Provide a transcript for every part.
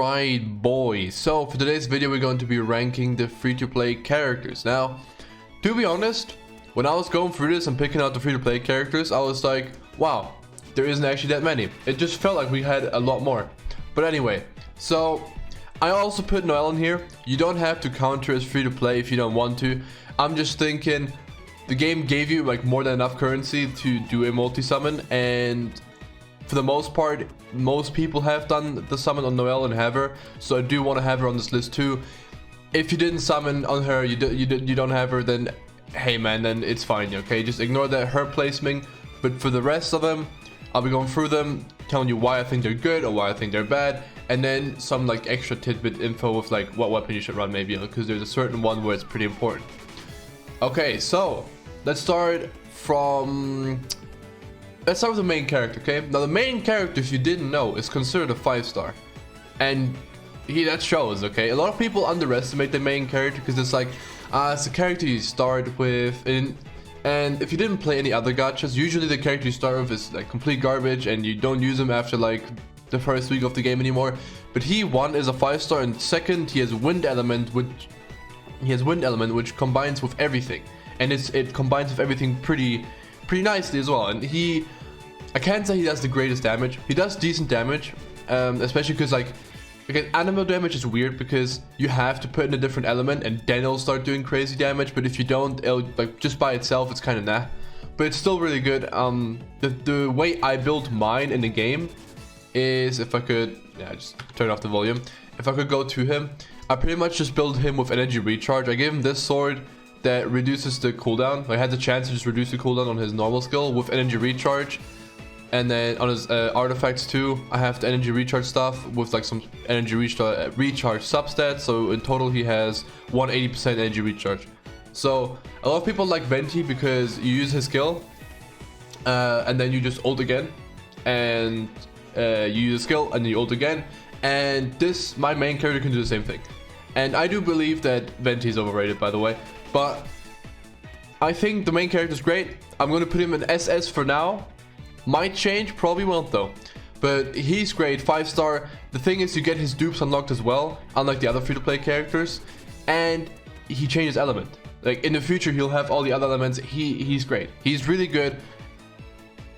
Alright boys, so for today's video we're going to be ranking the free-to-play characters. Now, to be honest, when I was going through this and picking out the free-to-play characters, I was like, wow, there isn't actually that many. It just felt like we had a lot more. But anyway, so I also put Noelle in here. You don't have to counter as free-to-play if you don't want to. I'm just thinking the game gave you like more than enough currency to do a multi-summon, and for the most part, most people have done the summon on Noelle and have her, so I do want to have her on this list too. If you didn't summon on her, you don't have her, then hey man, then it's fine, okay? Just ignore that her placement. But for the rest of them, I'll be going through them, telling you why I think they're good or why I think they're bad, and then some like extra tidbit info with like what weapon you should run maybe, because there's a certain one where it's pretty important. Okay, so let's start with the main character, okay? Now the main character, if you didn't know, is considered a 5-star. And that shows, okay? A lot of people underestimate the main character because it's like, it's a character you start with, and if you didn't play any other gachas, usually the character you start with is like complete garbage and you don't use him after like the first week of the game anymore. But he, one, is a 5-star, and second, he has wind element, which combines with everything. And it combines with everything pretty nicely as well. And I can't say he does the greatest damage. He does decent damage, especially because like, again, animal damage is weird because you have to put in a different element and then it'll start doing crazy damage. But if you don't, it'll like just by itself, it's kind of nah. But it's still really good. The way I built mine in the game is, if I could, yeah, just turn off the volume. If I could go to him, I pretty much just built him with energy recharge. I gave him this sword that reduces the cooldown. I had the chance to just reduce the cooldown on his normal skill with energy recharge, and then on his artifacts too, I have the energy recharge stuff with like some energy recharge substats. So in total he has 180% energy recharge. So a lot of people like Venti because you use his skill and then you just ult again, and you use a skill and then you ult again, and my main character can do the same thing. And I do believe that Venti is overrated, by the way. But I think the main character is great. I'm going to put him in SS for now. Might change, probably won't though. But he's great, 5-star. The thing is, you get his dupes unlocked as well, unlike the other free-to-play characters. And he changes element. Like in the future, he'll have all the other elements. He's great. He's really good.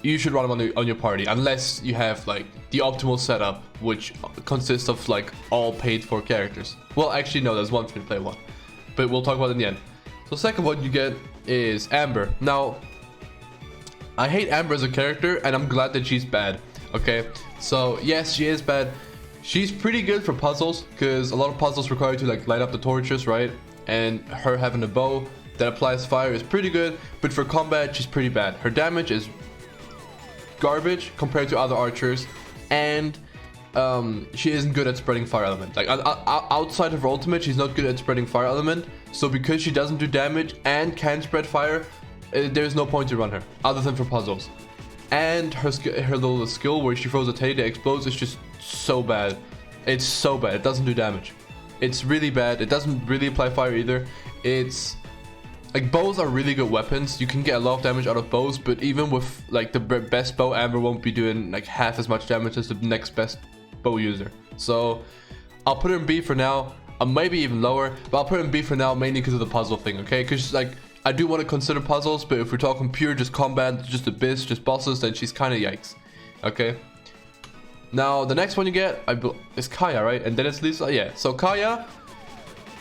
You should run him on your party, unless you have like the optimal setup, which consists of like all paid for characters. Well, actually no, there's one free-to-play one, but we'll talk about it in the end. So second one you get is Amber. Now, I hate Amber as a character, and I'm glad that she's bad. Okay, so yes, she is bad. She's pretty good for puzzles, because a lot of puzzles require you to like light up the torches, right? And her having a bow that applies fire is pretty good, but for combat, she's pretty bad. Her damage is garbage compared to other archers, and she isn't good at spreading fire element. Like outside of her ultimate, she's not good at spreading fire element. So because she doesn't do damage and can spread fire, there's no point to run her other than for puzzles. And her little skill where she throws a teddy that explodes is just so bad. It's so bad. It doesn't do damage. It's really bad. It doesn't really apply fire either. It's like, bows are really good weapons. You can get a lot of damage out of bows, but even with like the best bow, Amber won't be doing like half as much damage as the next best bow user. So I'll put her in B for now. Maybe even lower, but I'll put her in B for now, mainly because of the puzzle thing, okay? Because like, I do want to consider puzzles, but if we're talking pure just combat, just abyss, just bosses, then she's kind of yikes. Okay. Now the next one you get is Kaya, right? And then it's Lisa. Yeah. So Kaya,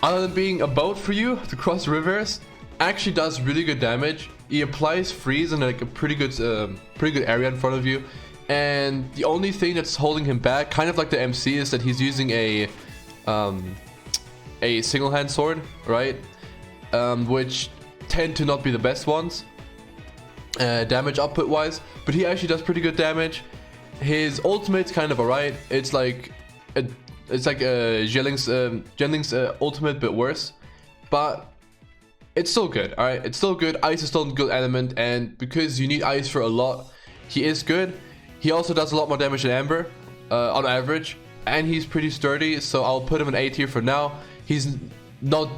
other than being a boat for you to cross rivers, actually does really good damage. He applies freeze in like a pretty good area in front of you. And the only thing that's holding him back, kind of like the MC, is that he's using a single hand sword, right? Which tend to not be the best ones damage output wise, but he actually does pretty good damage. His ultimate's kind of alright. It's like Zhenling's ultimate, but worse. But it's still good, alright? It's still good. Ice is still a good element, and because you need ice for a lot, he is good. He also does a lot more damage than Amber on average, and he's pretty sturdy, so I'll put him in A tier for now. He's not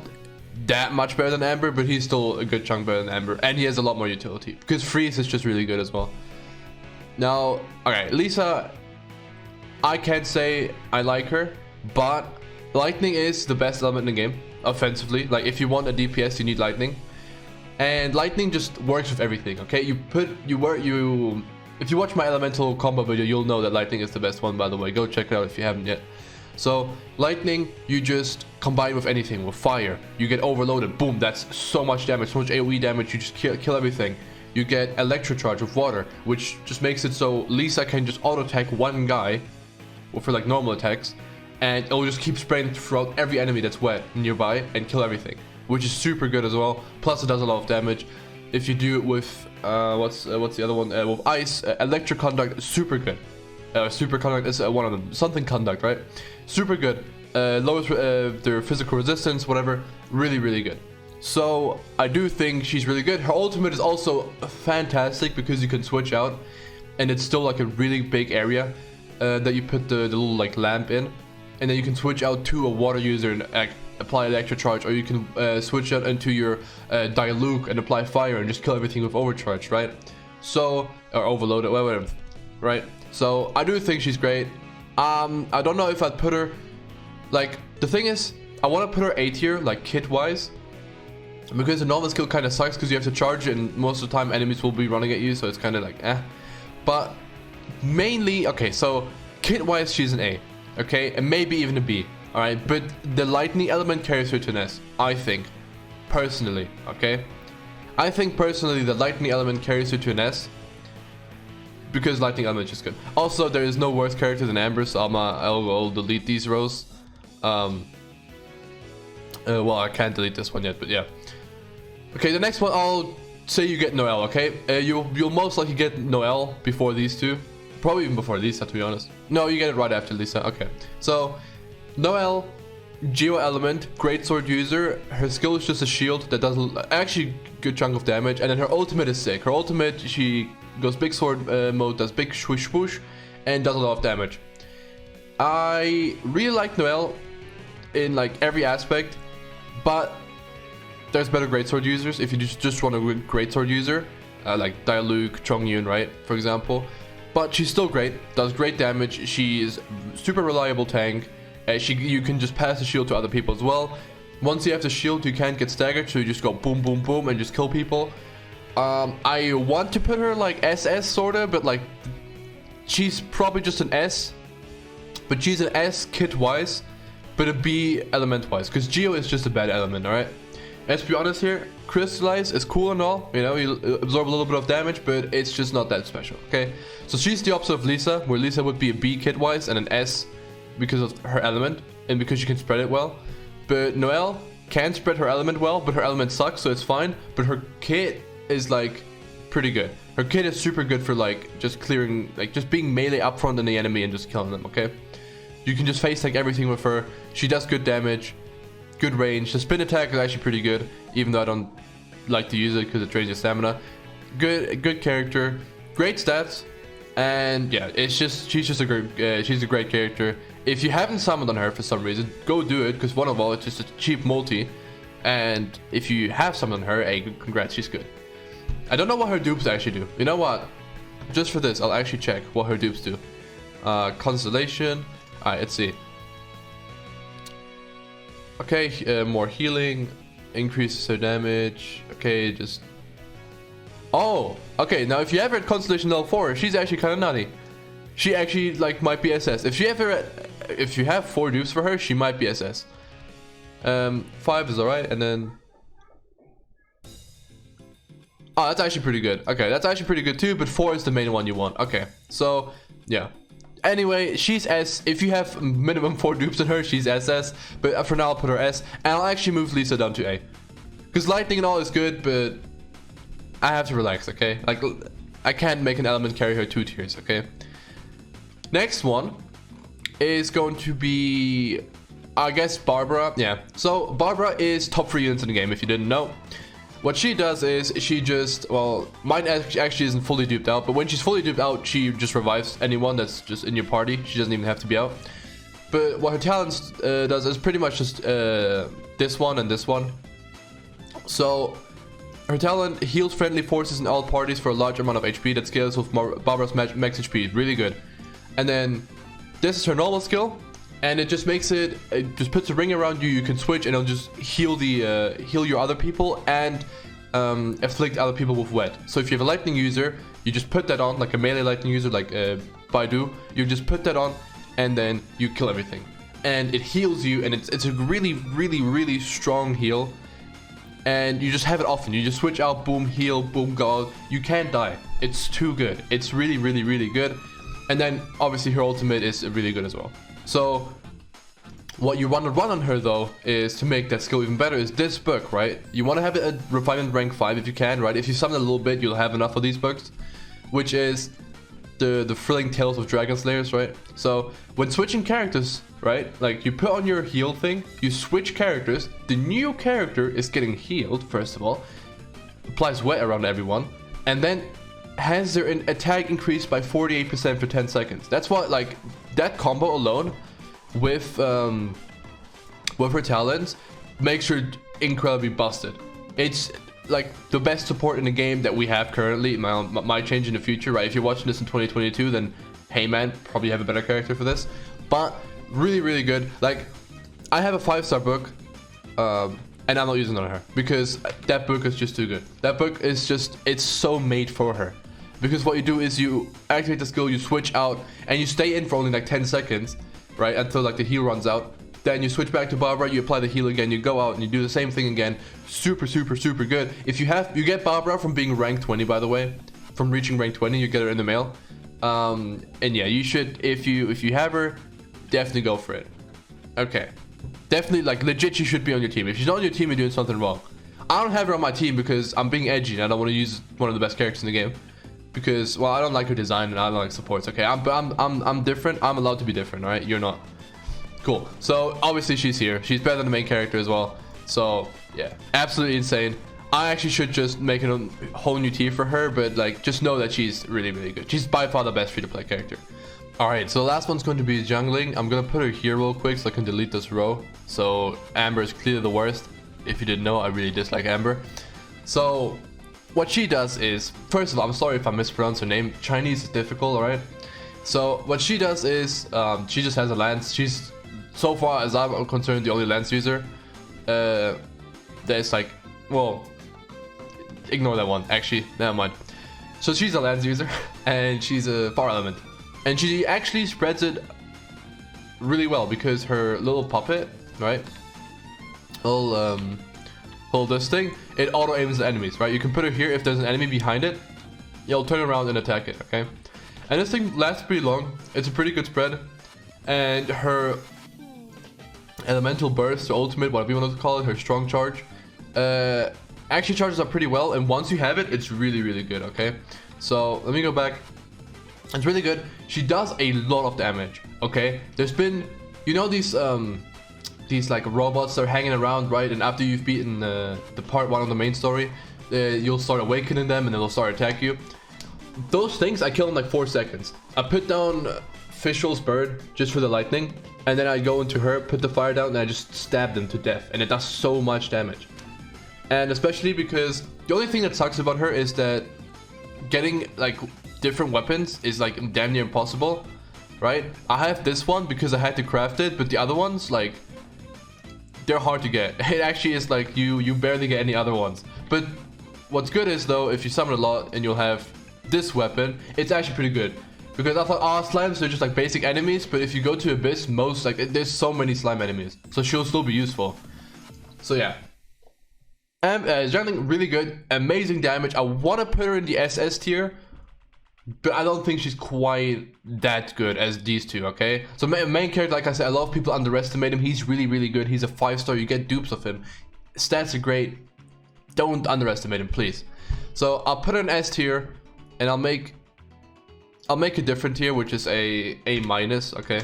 that much better than Amber, but he's still a good chunk better than Amber, and he has a lot more utility because freeze is just really good as well. Now, okay, Lisa, I can't say I like her. but lightning is the best element in the game offensively. Like if you want a DPS, you need lightning, and lightning just works with everything. Okay, if you watch my elemental combo video, you'll know that lightning is the best one. By the way, go check it out if you haven't yet. So lightning, you just combine with anything. With fire, you get overloaded. Boom, that's so much damage, so much AoE damage. You just kill everything. You get electro charge with water, which just makes it so Lisa can just auto attack one guy for like normal attacks, and it'll just keep spraying throughout every enemy that's wet nearby and kill everything, which is super good as well. Plus it does a lot of damage. If you do it with what's the other one, with ice, electric conduct, super good. Super conduct is one of them, something conduct, right? Super good. Lowers their physical resistance, whatever. Really good. So I do think she's really good. Her ultimate is also fantastic because you can switch out, and it's still like a really big area that you put the little like lamp in, and then you can switch out to a water user and apply electric charge, or you can switch out into your Diluc and apply fire and just kill everything with overcharge, right? So, or overload it, whatever, right? So I do think she's great. I don't know if I'd put her, like, the thing is, I want to put her A tier, like kit wise, because the normal skill kind of sucks because you have to charge it, and most of the time enemies will be running at you, so it's kind of like but mainly, okay, so kit wise she's an A, okay, and maybe even a B. All right, but the lightning element carries her to an S, I think, personally. Okay, I think personally the lightning element carries her to an S because lightning element is just good. Also, there is no worse character than Amber, so I'll delete these rows. Well, I can't delete this one yet, but yeah. Okay, the next one, I'll say you get Noelle. Okay, you'll most likely get Noelle before these two, probably even before Lisa, to be honest. No, you get it right after Lisa. Okay, so Noelle, Geo element, great sword user. Her skill is just a shield that does actually good chunk of damage, and then her ultimate is sick. Her ultimate, she goes big sword mode, does big swoosh swoosh, and does a lot of damage. I really like Noelle in like every aspect, but there's better greatsword users. If you just want a greatsword user, like Diluc, Chongyun, right, for example. But she's still great, does great damage. She's super reliable tank. You can just pass the shield to other people as well. Once you have the shield, you can't get staggered, so you just go boom, boom, boom, and just kill people. I want to put her like SS sorta, but like she's probably just an S. But she's an S kit wise, but a B element wise, because Geo is just a bad element, alright? Let's be honest here, Crystallize is cool and all, you know, you absorb a little bit of damage, but it's just not that special, okay? So she's the opposite of Lisa, where Lisa would be a B kit wise and an S because of her element and because she can spread it well. But Noelle can spread her element well, but her element sucks, so it's fine. But her kit is like pretty good. Her kit is super good for like just clearing, like just being melee up front in the enemy and just killing them, okay? You can just face tank everything with her. She does good damage, good range. The spin attack is actually pretty good, even though I don't like to use it because it drains your stamina. Good character, great stats, and yeah, she's a great character. If you haven't summoned on her for some reason, go do it, because one of all, it's just a cheap multi. And if you have summoned on her, hey, congrats, she's good. I don't know what her dupes actually do. You know what? Just for this, I'll actually check what her dupes do. Constellation. Alright, let's see. Okay, more healing, increases her damage. Okay, just... Oh, okay, now if you ever at Constellation level 4, she's actually kind of nutty. She actually like might be SS. If you have 4 dupes for her, she might be SS. 5 is alright, and then... Oh, that's actually pretty good. Okay, that's actually pretty good too, but 4 is the main one you want. Okay, so, yeah. Anyway, she's S. If you have minimum 4 dupes on her, she's SS. But for now, I'll put her S. And I'll actually move Lisa down to A. Because lightning and all is good, but I have to relax, okay? Like, I can't make an element carry her 2 tiers, okay? Next one is going to be, I guess, Barbara. Yeah, so Barbara is top 3 units in the game, if you didn't know. What she does is she just, well, mine actually isn't fully duped out, but when she's fully duped out, she just revives anyone that's just in your party. She doesn't even have to be out. But what her talents does is pretty much just this one and this one. So her talent heals friendly forces in all parties for a large amount of HP that scales with Barbara's max HP. Really good. And then this is her normal skill. and it just makes it just puts a ring around you. You can switch and it'll just heal the heal your other people and afflict other people with wet. So if you have a lightning user, you just put that on, like a melee lightning user like Baidu, you just put that on and then you kill everything, and it heals you, and it's a really strong heal, and you just have it often. You just switch out, boom, heal, boom, go out. You can't die. It's too good. It's really good. And then obviously her ultimate is really good as well. So what you want to run on her though is to make that skill even better is this book, right? You want to have it at refinement rank 5 if you can, right? If you summon a little bit, you'll have enough of these books, which is the thrilling tales of dragon slayers, right? So when switching characters, right, like you put on your heal thing, you switch characters, the new character is getting healed first of all, applies wet around everyone, and then has their attack increased by 48% for 10 seconds. That's what, like, that combo alone with her talents makes her incredibly busted. It's like the best support in the game that we have currently. Might change in the future, right? If you're watching this in 2022, then hey man, probably have a better character for this. But really good. Like, I have a 5-star book, and I'm not using it on her because that book is just too good. That book is just, it's so made for her. Because what you do is you activate the skill, you switch out, and you stay in for only like 10 seconds, right? Until like the heal runs out. Then you switch back to Barbara, you apply the heal again, you go out and you do the same thing again. Super good. If you get Barbara from being rank 20, by the way, from reaching rank 20, you get her in the mail. And yeah, you should, if you have her, definitely go for it. Okay, definitely, like, legit, she should be on your team. If she's not on your team, you're doing something wrong. I don't have her on my team because I'm being edgy and I don't want to use one of the best characters in the game. Because, well, I don't like her design and I don't like supports. Okay, I'm different. I'm allowed to be different. All right, you're not. Cool. So obviously she's here. She's better than the main character as well. So yeah, absolutely insane. I actually should just make a whole new tier for her, but like, just know that she's really good. She's by far the best free-to-play character. All right, so the last one's going to be jungling. I'm gonna put her here real quick so I can delete this row. So Amber is clearly the worst. If you didn't know, I really dislike Amber. So what she does is, first of all, I'm sorry if I mispronounce her name. Chinese is difficult, all right? So what she does is, she just has a lance. She's, so far as I'm concerned, the only lance user. There's like, well, ignore that one, actually, never mind. So she's a lance user, and she's a fire element. And she actually spreads it really well, because her little puppet, right? Hold this thing, it auto aims the enemies, right? You can put her here. If there's an enemy behind it, you'll turn around and attack it, okay? And this thing lasts pretty long. It's a pretty good spread. And her elemental burst, or ultimate, whatever you want to call it, her strong charge, actually charges up pretty well. And once you have it, it's really good, okay? So let me go back. It's really good. She does a lot of damage, okay? There's been, you know, these like robots that are hanging around, right? And after you've beaten the part 1 of the main story, you'll start awakening them and they'll start attacking you. Those things I kill in like 4 seconds. I put down Fischl's bird just for the lightning, and then I go into her, put the fire down, and I just stab them to death, and it does so much damage. And especially because the only thing that sucks about her is that getting like different weapons is like damn near impossible, right? I have this one because I had to craft it, but the other ones, like, they're hard to get. It actually is like you barely get any other ones. But what's good is though, if you summon a lot and you'll have this weapon, it's actually pretty good. Because I thought, oh, slimes are just like basic enemies, but if you go to Abyss, most, like, there's so many slime enemies, so she'll still be useful. So yeah, jungling really good, amazing damage. I want to put her in the SS tier, but I don't think she's quite that good as these two, okay? So main character, like I said, a lot of people underestimate him. He's really good. He's a 5-star. You get dupes of him. Stats are great. Don't underestimate him, please. So I'll put her in S tier, and I'll make a different tier, which is a minus, okay?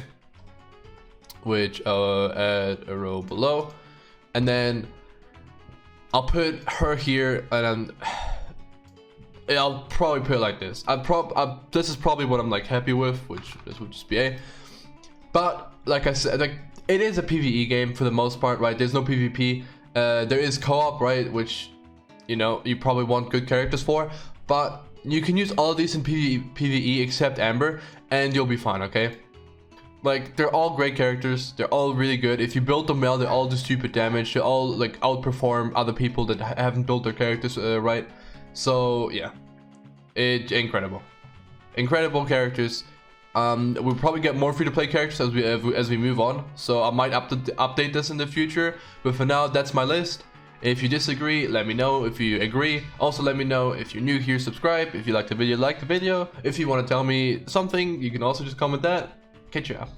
Which add a row below, and then I'll put her here, and I'll probably put it like this. This is probably what I'm like happy with, which this would just be A. But like I said, like, it is a PvE game for the most part, right? There's no PvP. There is co-op, right? Which, you know, you probably want good characters for. But you can use all of these in PvE except Amber, and you'll be fine, okay? Like, they're all great characters. They're all really good. If you build them well, they all do stupid damage. They all like outperform other people that haven't built their characters right. So yeah, incredible characters. We'll probably get more free-to-play characters as we move on. So I might update this in the future. But for now, that's my list. If you disagree, let me know. If you agree, also let me know. If you're new here, subscribe. If you like the video, like the video. If you want to tell me something, you can also just comment that. Catch you up.